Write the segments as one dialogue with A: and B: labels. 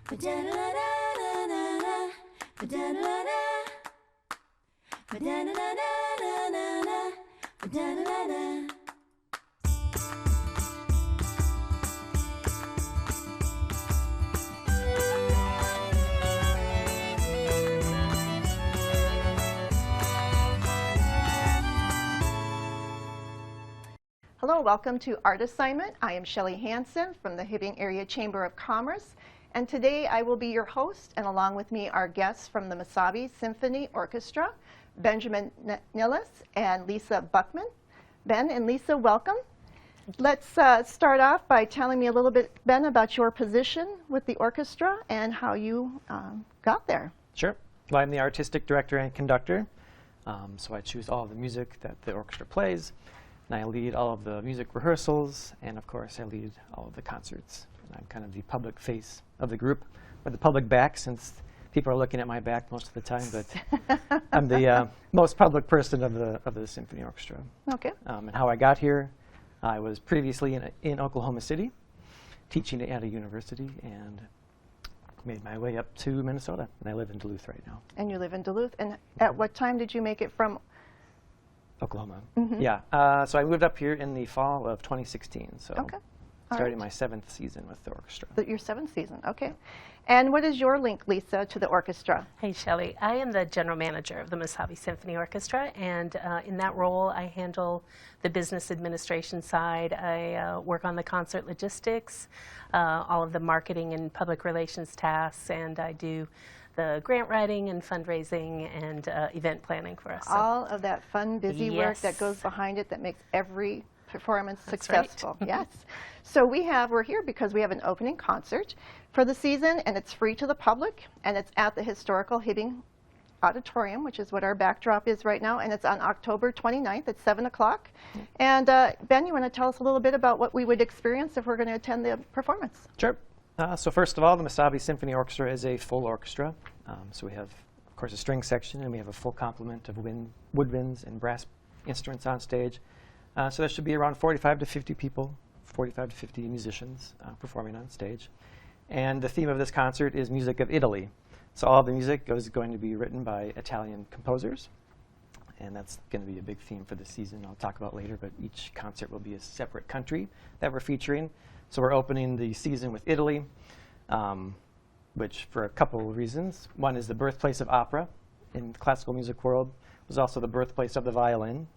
A: Hello, welcome to Art Assignment. I am Shelley Hansen from the Hibbing Area Chamber of Commerce, and today I will be your host, and along with me are guests from the Mesabi Symphony Orchestra, Benjamin Nillis and Lisa Buckman. Ben and Lisa, welcome. Let's start off by telling me a little bit, Ben, about your position with the orchestra and how you got there.
B: Sure. Well, I'm the artistic director and conductor, so I choose all of the music that the orchestra plays. And I lead all of the music rehearsals, and of course I lead all of the concerts. And I'm kind of the public face of the group, or the public back, since people are looking at my back most of the time, but I'm the most public person of the Symphony Orchestra.
A: Okay.
B: And how I got here, I was previously in Oklahoma City, teaching at a university, and made my way up to Minnesota, and I live in Duluth right now.
A: And you live in Duluth, and at what time did you make it from
B: Oklahoma.
A: Mm-hmm.
B: Yeah. So I moved up here in the fall of 2016. So
A: okay.
B: starting my 7th season with the orchestra.
A: Your 7th season, okay. And what is your link, Lisa, to the orchestra?
C: Hey, Shelley. I am the general manager of the Mesabi Symphony Orchestra, and in that role, I handle the business administration side. I work on the concert logistics, all of the marketing and public relations tasks, and I do the grant writing and fundraising and event planning for us.
A: All of that fun, busy work
C: Yes.
A: that goes behind it that makes every performance
C: That's
A: successful.
C: right.
A: Yes. So we're here because we have an opening concert for the season, and it's free to the public, and it's at the historical Hibbing Auditorium, which is what our backdrop is right now, and it's on October 29th at 7 o'clock. And Ben, you want to tell us a little bit about what we would experience if we're going to attend the performance?
B: Sure. So first of all, the Mesabi Symphony Orchestra is a full orchestra. So we have, of course, a string section, and we have a full complement of woodwinds and brass instruments on stage. So there should be around 45 to 50 people, 45 to 50 musicians performing on stage. And the theme of this concert is music of Italy. So all of the music is going to be written by Italian composers, and that's going to be a big theme for the season I'll talk about later, but each concert will be a separate country that we're featuring. So we're opening the season with Italy, which for a couple of reasons. One is the birthplace of opera in the classical music world. It was also the birthplace of the violin.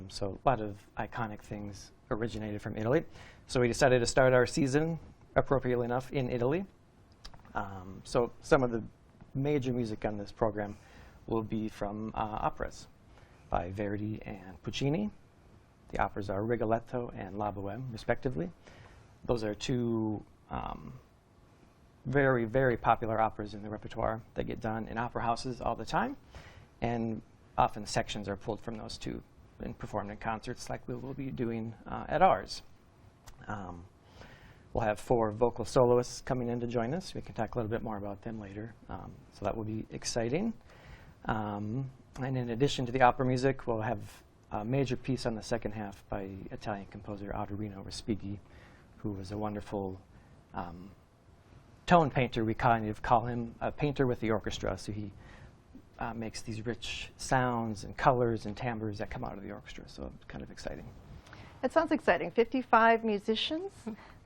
B: So a lot of iconic things originated from Italy. So we decided to start our season, appropriately enough, in Italy. So some of the major music on this program will be from operas by Verdi and Puccini. The operas are Rigoletto and La Bohème, respectively. Those are two very, very popular operas in the repertoire that get done in opera houses all the time. And often sections are pulled from those two and performed in concerts like we will be doing at ours. We'll have 4 vocal soloists coming in to join us. We can talk a little bit more about them later. So that will be exciting. And in addition to the opera music, we'll have a major piece on the second half by Italian composer Autorino Respighi, who was a wonderful tone painter. We kind of call him a painter with the orchestra. So he makes these rich sounds and colors and timbres that come out of the orchestra. So it's kind of exciting.
A: It sounds exciting. 55 musicians.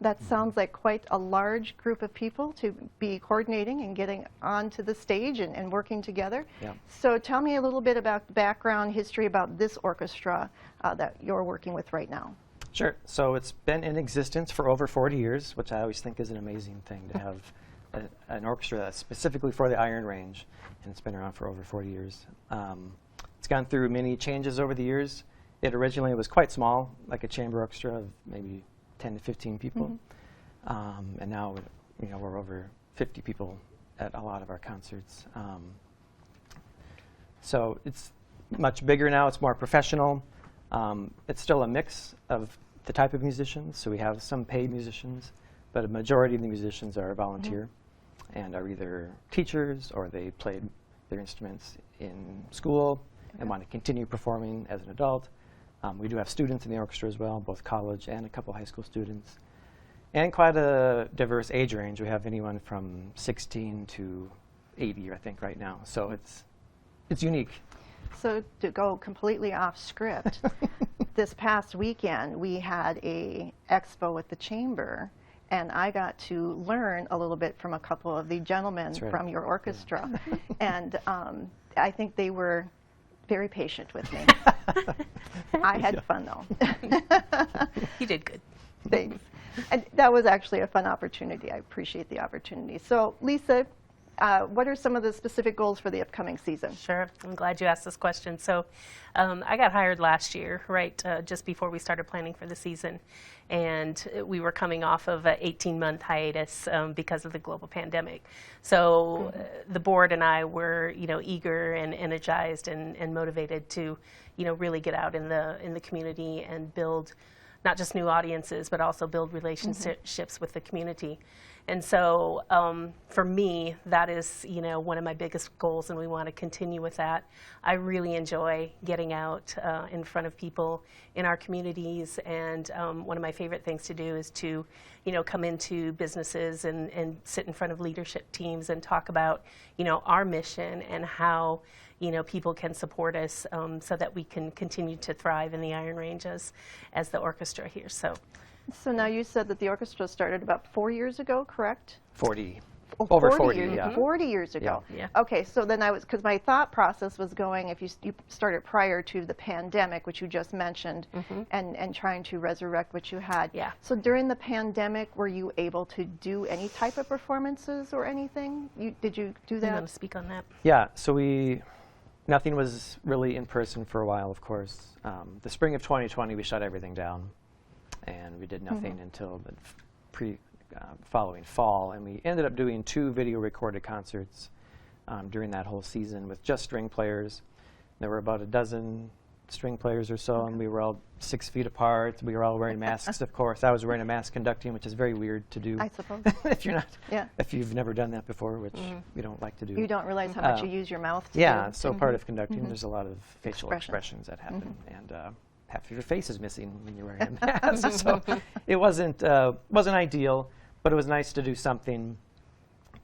A: That sounds like quite a large group of people to be coordinating and getting onto the stage and working together.
B: Yeah.
A: So tell me a little bit about the background history about this orchestra that you're working with right now.
B: Sure. So it's been in existence for over 40 years, which I always think is an amazing thing to have an orchestra that's specifically for the Iron Range, and it's been around for over 40 years. It's gone through many changes over the years. It originally was quite small, like a chamber orchestra of maybe 10 to 15 people, and now we're over 50 people at a lot of our concerts. So it's much bigger now. It's more professional. It's still a mix of the type of musicians. So we have some paid musicians, but a majority of the musicians are volunteer and are either teachers or they played their instruments in school and want to continue performing as an adult. We do have students in the orchestra as well, both college and a couple high school students. And quite a diverse age range. We have anyone from 16 to 80, I think, right now. So it's unique.
A: So to go completely off script, this past weekend we had a expo with the chamber, and I got to learn a little bit from a couple of the gentlemen
B: That's right.
A: from your orchestra. And I think they were very patient with me. I had fun though.
C: You did good.
A: Thanks. And that was actually a fun opportunity. I appreciate the opportunity. So Lisa, what are some of the specific goals for the upcoming season?
C: Sure. I'm glad you asked this question. So I got hired last year, right, just before we started planning for the season. And we were coming off of an 18-month hiatus because of the global pandemic. So the board and I were, eager and energized and motivated to, really get out in the community and build not just new audiences, but also build relationships with the community. And so for me, that is, one of my biggest goals, and we want to continue with that. I really enjoy getting out in front of people in our communities, and one of my favorite things to do is to, come into businesses and sit in front of leadership teams and talk about, our mission and how, people can support us so that we can continue to thrive in the Iron Range as the orchestra here. So
A: now you said that the orchestra started about 4 years ago, correct?
B: 40.
A: Oh,
B: Over 40,
A: years,
B: yeah.
A: 40 years ago.
C: Yeah.
A: Okay, so then because my thought process was going, if you started prior to the pandemic, which you just mentioned, and trying to resurrect what you had.
C: Yeah.
A: So during the pandemic, were you able to do any type of performances or anything? Did you do
C: you
A: that?
C: want to speak on that?
B: Yeah, so nothing was really in person for a while, of course. The spring of 2020, we shut everything down, and we did nothing until the following fall, and we ended up doing 2 video recorded concerts during that whole season with just string players. There were about a dozen string players or so, and we were all 6 feet apart. We were all wearing masks, of course. I was wearing a mask conducting, which is very weird to do.
A: I suppose.
B: If you've never done that before, which we don't like to do.
A: You don't realize how much you use your mouth to
B: Yeah,
A: do.
B: so part of conducting, there's a lot of facial expressions that happen, and half of your face is missing when you're wearing a mask. So it wasn't ideal, but it was nice to do something,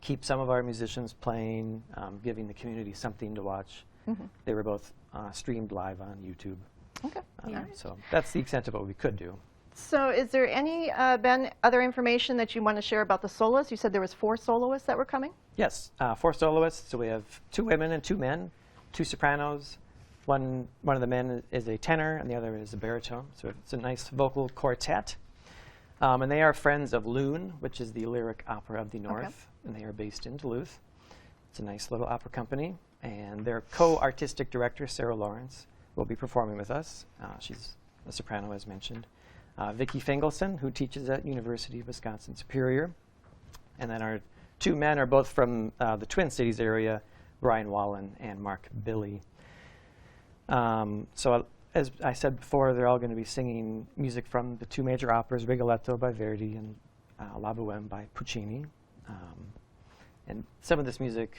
B: keep some of our musicians playing, giving the community something to watch. They were both streamed live on YouTube.
A: Okay.
B: So that's the extent of what we could do.
A: So is there any, Ben, other information that you want to share about the soloists? You said there was 4 soloists that were coming?
B: Yes, 4 soloists. So we have 2 women and 2 men, 2 sopranos. One of the men is a tenor, and the other is a baritone. So it's a nice vocal quartet. And they are friends of Loon, which is the lyric opera of the North, and they are based in Duluth. It's a nice little opera company, and their co-artistic director, Sarah Lawrence, will be performing with us. She's a soprano, as mentioned. Vicki Fingelson, who teaches at University of Wisconsin-Superior. And then our 2 men are both from the Twin Cities area, Brian Wallen and Mark Billy. So as I said before, they're all going to be singing music from the 2 major operas, Rigoletto by Verdi and La Bohème by Puccini. And some of this music,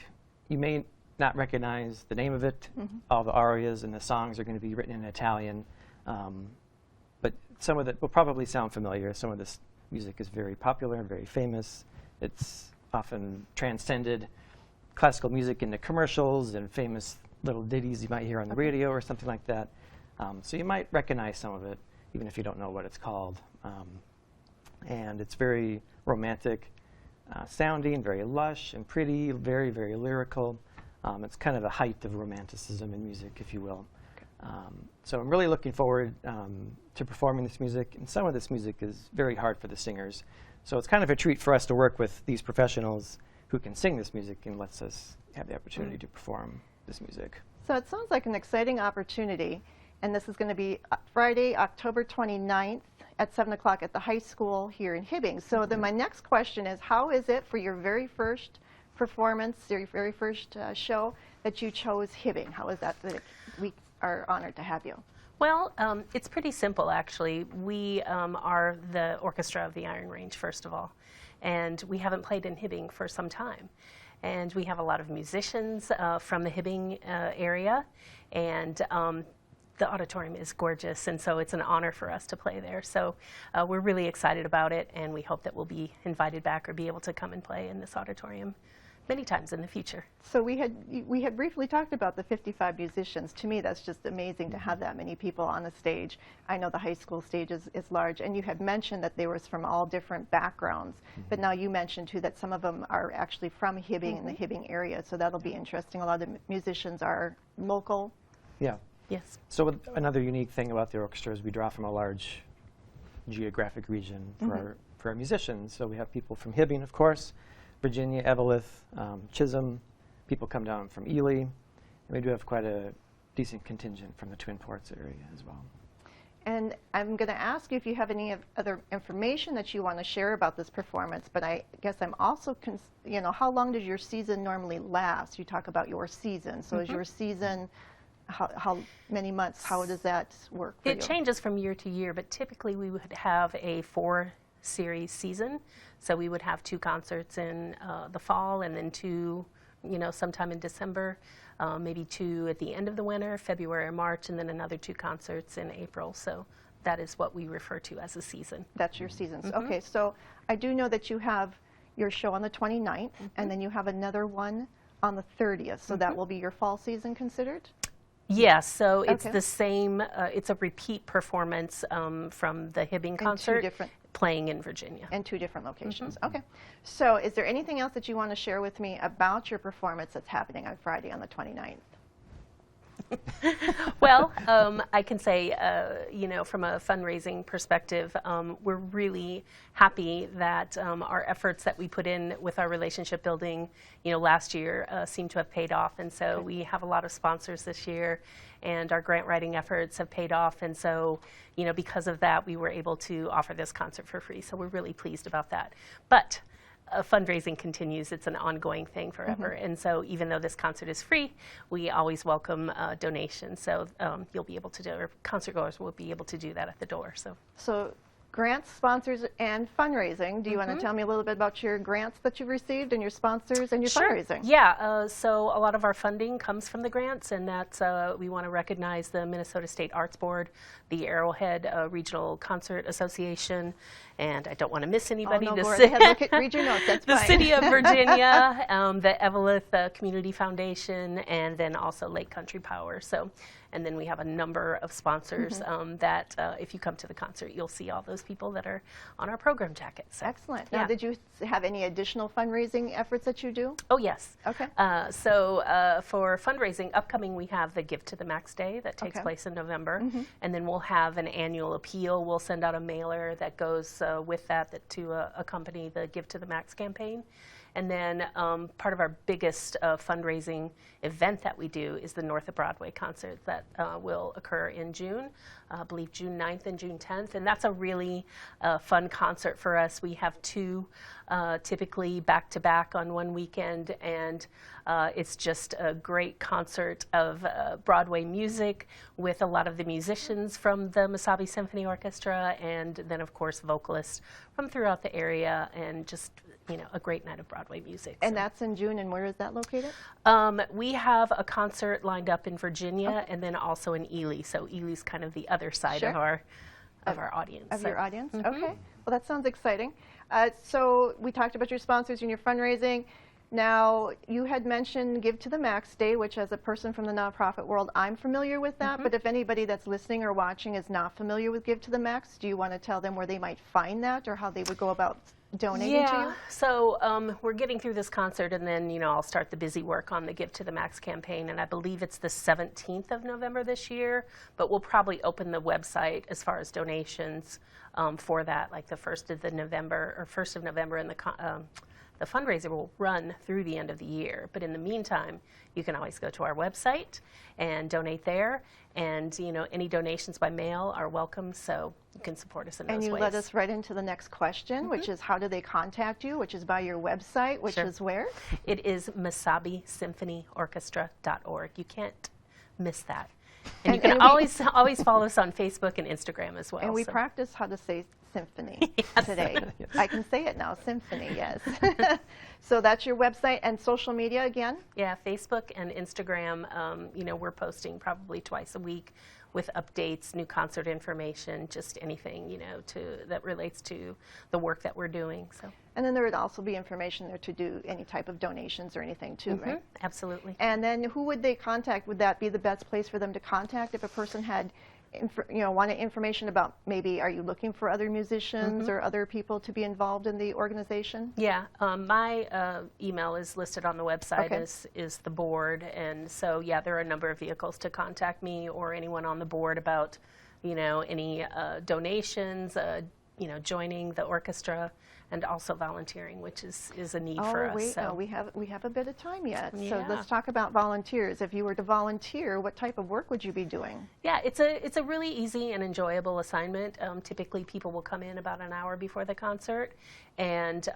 B: you may not recognize the name of it. All the arias and the songs are going to be written in Italian. But some of it will probably sound familiar. Some of this music is very popular and very famous. It's often transcended classical music into commercials and famous little ditties you might hear on the radio or something like that. So you might recognize some of it, even if you don't know what it's called. And it's very romantic sounding, very lush and pretty, very, very lyrical. It's kind of the height of romanticism in music, if you will. So I'm really looking forward to performing this music. And some of this music is very hard for the singers. So it's kind of a treat for us to work with these professionals who can sing this music and lets us have the opportunity to perform this music.
A: So it sounds like an exciting opportunity. And this is going to be Friday, October 29th at 7 o'clock at the high school here in Hibbing. So then my next question is, how is it for your very first performance, your very first show, that you chose Hibbing? How is that we are honored to have you?
C: Well, it's pretty simple, actually. We are the orchestra of the Iron Range, first of all, and we haven't played in Hibbing for some time. And we have a lot of musicians from the Hibbing area, and the auditorium is gorgeous, and so it's an honor for us to play there. So we're really excited about it, and we hope that we'll be invited back or be able to come and play in this auditorium many times in the future.
A: So we had briefly talked about the 55 musicians. To me, that's just amazing to have that many people on the stage. I know the high school stage is large, and you had mentioned that they were from all different backgrounds. But now you mentioned too that some of them are actually from Hibbing in the Hibbing area, so that'll be interesting. A lot of the musicians are local.
B: Yeah.
C: Yes.
B: So another unique thing about the orchestra is we draw from a large geographic region for our musicians. So we have people from Hibbing, of course, Virginia, Eveleth, Chisholm. People come down from Ely. And we do have quite a decent contingent from the Twin Ports area as well.
A: And I'm going to ask you if you have any other information that you want to share about this performance, but I guess I'm also, how long does your season normally last? You talk about your season. So is your season, how many months, how does that work for you?
C: It changes from year to year, but typically we would have a 4-series season. So we would have 2 concerts in the fall, and then 2, sometime in December, maybe 2 at the end of the winter, February or March, and then another 2 concerts in April. So that is what we refer to as a season.
A: That's your seasons. Okay, so I do know that you have your show on the 29th, and then you have another one on the 30th. So that will be your fall season considered?
C: Yes, so it's
A: Okay.
C: the same, it's a repeat performance from the Hibbing concert, playing in Virginia.
A: In 2 different locations. Okay. So is there anything else that you want to share with me about your performance that's happening on Friday on the 29th?
C: Well, I can say, from a fundraising perspective, we're really happy that our efforts that we put in with our relationship building, last year seem to have paid off. And so we have a lot of sponsors this year, and our grant writing efforts have paid off. And so, because of that, we were able to offer this concert for free. So we're really pleased about that. But fundraising continues. It's an ongoing thing forever. And so even though this concert is free, we always welcome donations. So you'll be able to do, or concert goers will be able to do that at the door.
A: So grants, sponsors, and fundraising. Do you want to tell me a little bit about your grants that you've received and your sponsors and your fundraising?
C: Yeah, so a lot of our funding comes from the grants, and that's we want to recognize the Minnesota State Arts Board, the Arrowhead Regional Concert Association, and I don't want to miss anybody.
A: Oh, no, go ahead, read your notes, that's
C: the
A: fine.
C: City of Virginia, the Eveleth Community Foundation, and then also Lake Country Power. So, and then we have a number of sponsors that if you come to the concert, you'll see all those people that are on our program jackets. So,
A: Excellent. Now, did you have any additional fundraising efforts that you do?
C: Oh, yes.
A: Okay.
C: So for fundraising, upcoming, we have the Give to the Max Day that takes place in November. And then we'll have an annual appeal. We'll send out a mailer that goes with that to accompany the Give to the Max campaign. And then part of our biggest fundraising event that we do is the North of Broadway concert that will occur in June, I believe June 9th and June 10th. And that's a really fun concert for us. We have 2 typically back-to-back on one weekend, and it's just a great concert of Broadway music with a lot of the musicians from the Mesabi Symphony Orchestra, and then, of course, vocalists from throughout the area, and just a great night of Broadway music.
A: And that's in June, and where is that located?
C: We have a concert lined up in Virginia, and then also in Ely. So Ely's kind of the other side of our audience.
A: Of your audience? Okay. Well, that sounds exciting. So we talked about your sponsors and your fundraising. Now, you had mentioned Give to the Max Day, which as a person from the nonprofit world, I'm familiar with that. But if anybody that's listening or watching is not familiar with Give to the Max, do you want to tell them where they might find that or how they would go about donating to you?
C: So we're getting through this concert, and then I'll start the busy work on the Give to the Max campaign, and I believe it's the 17th of November this year, but we'll probably open the website as far as donations for that, like the 1st of November, and the fundraiser will run through the end of the year. But in the meantime, you can always go to our website and donate there. And any donations by mail are welcome, so you can support us in those ways.
A: And you led us right into the next question, which is how do they contact you, which is by your website, which is where?
C: It is MesabiSymphonyOrchestra.org. You can't miss that. And you can always follow us on Facebook and Instagram as well.
A: And we practiced how to say symphony today.
B: Yes.
A: I can say it now, symphony, yes. So that's your website and social media again?
C: Yeah, Facebook and Instagram, we're posting probably twice a week with updates, new concert information, just anything, you know, that relates to the work that we're doing. So.
A: And then there would also be information there to do any type of donations or anything too, right?
C: Absolutely.
A: And then who would they contact? Would that be the best place for them to contact if a person had, wanted information about maybe are you looking for other musicians or other people to be involved in the organization?
C: Yeah, my email is listed on the website
A: Okay.
C: is the board, and so yeah, there are a number of vehicles to contact me or anyone on the board about, you know, any donations, you know, joining the orchestra, and also volunteering, which is a need for us.
A: Wait,
C: so.
A: no, we have a bit of time yet. So
C: Yeah.
A: let's talk about volunteers. If you were to volunteer, what type of work would you be doing?
C: Yeah, it's a really easy and enjoyable assignment. Typically, people will come in about an hour before the concert, and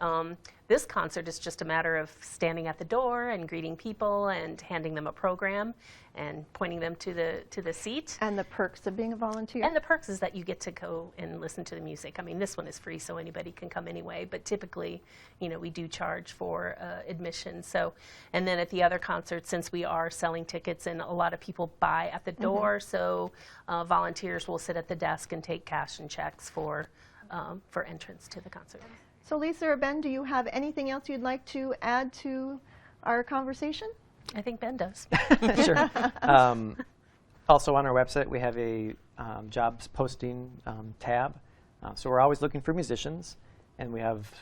C: this concert is just a matter of standing at the door and greeting people and handing them a program and pointing them to the seat.
A: And the perks of being a volunteer?
C: And the perks is that you get to go and listen to the music. I mean, this one is free, so anybody can come anyway. But typically, you know, we do charge for admission. So, and then at the other concerts, since we are selling tickets and a lot of people buy at the door, so volunteers will sit at the desk and take cash and checks for entrance to the concert.
A: So Lisa or Ben, do you have anything else you'd like to add to our conversation?
C: I think Ben does.
B: Sure. Also on our website, we have a jobs posting tab. So we're always looking for musicians, and we have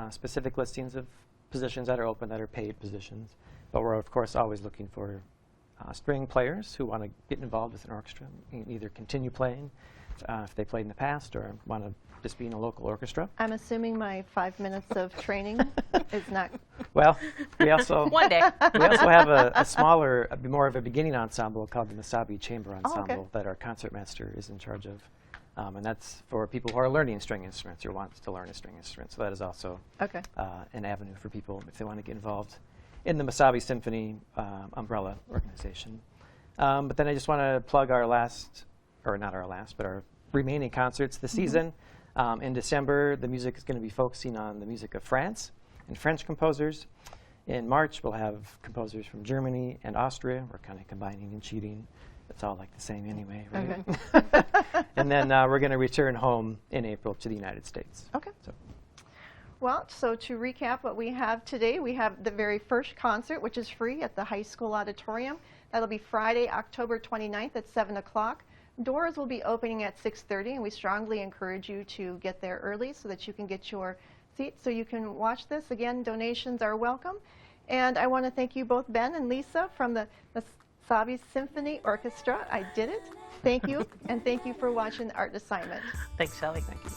B: specific listings of positions that are open that are paid positions. But we're, of course, always looking for string players who want to get involved with an orchestra, and either continue playing if they played in the past or want to just be in a local orchestra.
A: I'm assuming my 5 minutes of training is not...
B: Well, we also
C: One day.
B: we also have a smaller, more of a beginning ensemble called the Mesabi Chamber
A: Oh, okay.
B: Ensemble that our concertmaster is in charge of. And that's for people who are learning string instruments or want to learn a string instrument. So that is also
A: Okay.
B: an avenue for people if they want to get involved in the Mesabi Symphony umbrella organization. But then I just want to plug our last, or not our last, but our remaining concerts this season. In December, the music is going to be focusing on the music of France and French composers. In March, we'll have composers from Germany and Austria. We're kind of combining and cheating. It's all like the same anyway, right?
A: Okay.
B: And then we're going to return home in April to the United States.
A: Okay.
B: So.
A: Well, so to recap what we have today, we have the very first concert, which is free at the high school auditorium. That'll be Friday, October 29th at 7 o'clock. Doors will be opening at 6:30, and we strongly encourage you to get there early so that you can get your seat so you can watch this. Again, donations are welcome. And I want to thank you both, Ben and Lisa, from the Mesabi Symphony Orchestra. I did it. Thank you, and thank you for watching Art Assignment.
C: Thanks, Shelley.
B: Thank you.